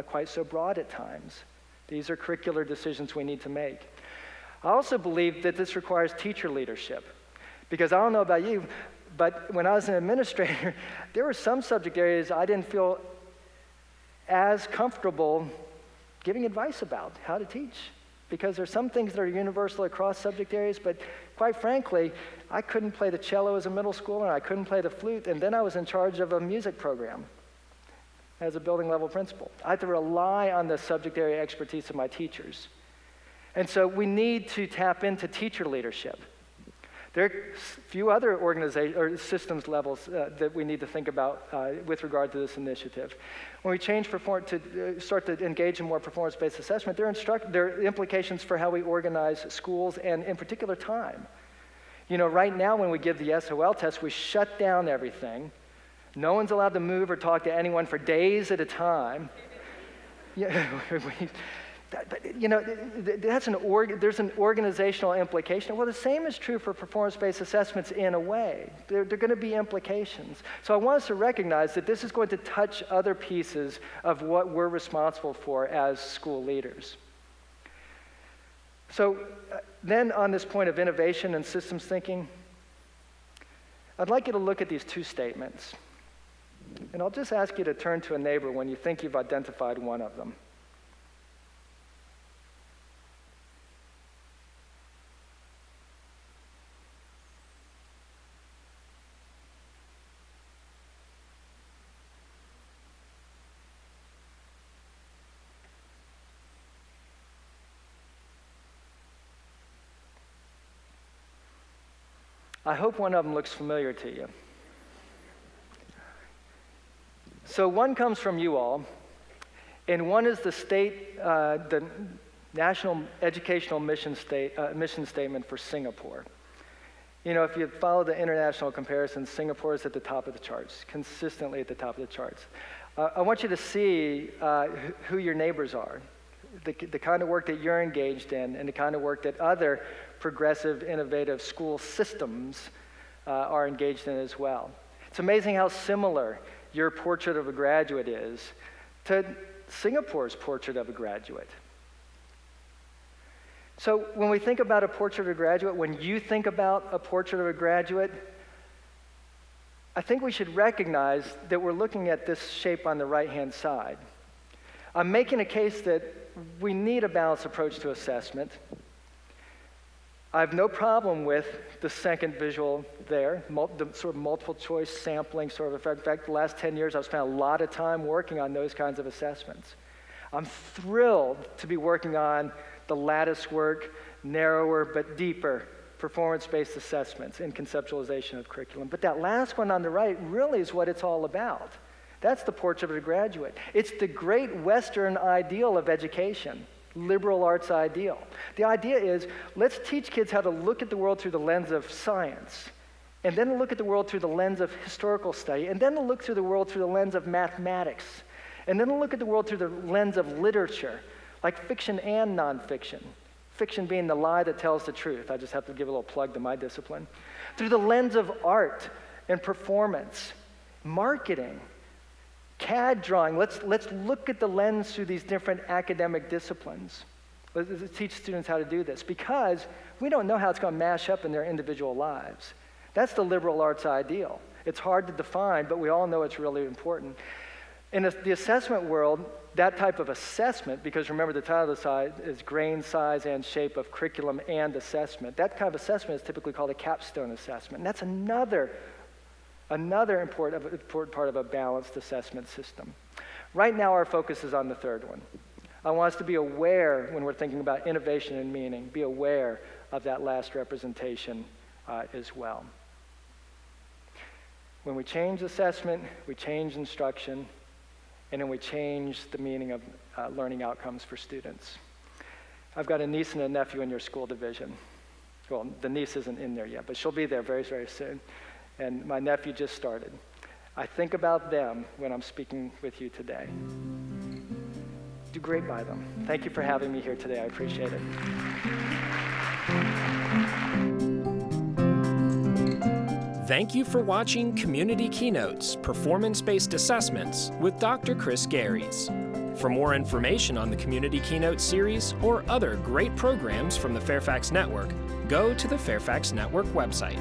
C: quite so broad at times. These are curricular decisions we need to make. I also believe that this requires teacher leadership, because I don't know about you, but when I was an administrator, there were some subject areas I didn't feel as comfortable giving advice about how to teach, because there's some things that are universal across subject areas, but quite frankly, I couldn't play the cello as a middle schooler, and I couldn't play the flute, and then I was in charge of a music program as a building level principal. I had to rely on the subject area expertise of my teachers. And so we need to tap into teacher leadership. There are a few other organization or systems levels that we need to think about with regard to this initiative. When we change to start to engage in more performance-based assessment, there are implications for how we organize schools and, in particular, time. Right now when we give the SOL test, we shut down everything. No one's allowed to move or talk to anyone for days at a time. There's an organizational implication. Well, the same is true for performance-based assessments in a way. There are going to be implications. So I want us to recognize that this is going to touch other pieces of what we're responsible for as school leaders. So then on this point of innovation and systems thinking, I'd like you to look at these 2 statements. And I'll just ask you to turn to a neighbor when you think you've identified one of them. I hope one of them looks familiar to you. So one comes from you all, and one is the National Educational Mission Statement for Singapore. If you follow the international comparisons, Singapore is at the top of the charts, consistently at the top of the charts. I want you to see who your neighbors are, the kind of work that you're engaged in, and the kind of work that other progressive, innovative school systems are engaged in as well. It's amazing how similar your portrait of a graduate is to Singapore's portrait of a graduate. So when we think about a portrait of a graduate, when you think about a portrait of a graduate, I think we should recognize that we're looking at this shape on the right-hand side. I'm making a case that we need a balanced approach to assessment. I have no problem with the second visual there, the sort of multiple choice sampling sort of effect. In fact, the last 10 years I've spent a lot of time working on those kinds of assessments. I'm thrilled to be working on the lattice work, narrower but deeper performance-based assessments and conceptualization of curriculum. But that last one on the right really is what it's all about. That's the portrait of a graduate. It's the great Western ideal of education, liberal arts ideal. The idea is, let's teach kids how to look at the world through the lens of science, and then look at the world through the lens of historical study, and then look through the world through the lens of mathematics, and then look at the world through the lens of literature, like fiction and nonfiction. Fiction being the lie that tells the truth. I just have to give a little plug to my discipline. Through the lens of art and performance, marketing, CAD drawing. Let's look at the lens through these different academic disciplines. Let's teach students how to do this, because we don't know how it's going to mash up in their individual lives. That's the liberal arts ideal. It's hard to define, but we all know it's really important. In the assessment world, that type of assessment, because remember the title of the slide is grain, size, and shape of curriculum and assessment. That kind of assessment is typically called a capstone assessment. And that's another important part of a balanced assessment system. Right now our focus is on the third one. I want us to be aware when we're thinking about innovation and meaning, be aware of that last representation as well. When we change assessment, we change instruction, and then we change the meaning of learning outcomes for students. I've got a niece and a nephew in your school division. Well, the niece isn't in there yet, but she'll be there very, very soon. And my nephew just started. I think about them when I'm speaking with you today. Do great by them. Thank you for having me here today. I appreciate it.
A: Thank you for watching Community Keynotes, Performance-Based Assessments with Dr. Chris Gareis. For more information on the Community Keynote series or other great programs from the Fairfax Network, go to the Fairfax Network website.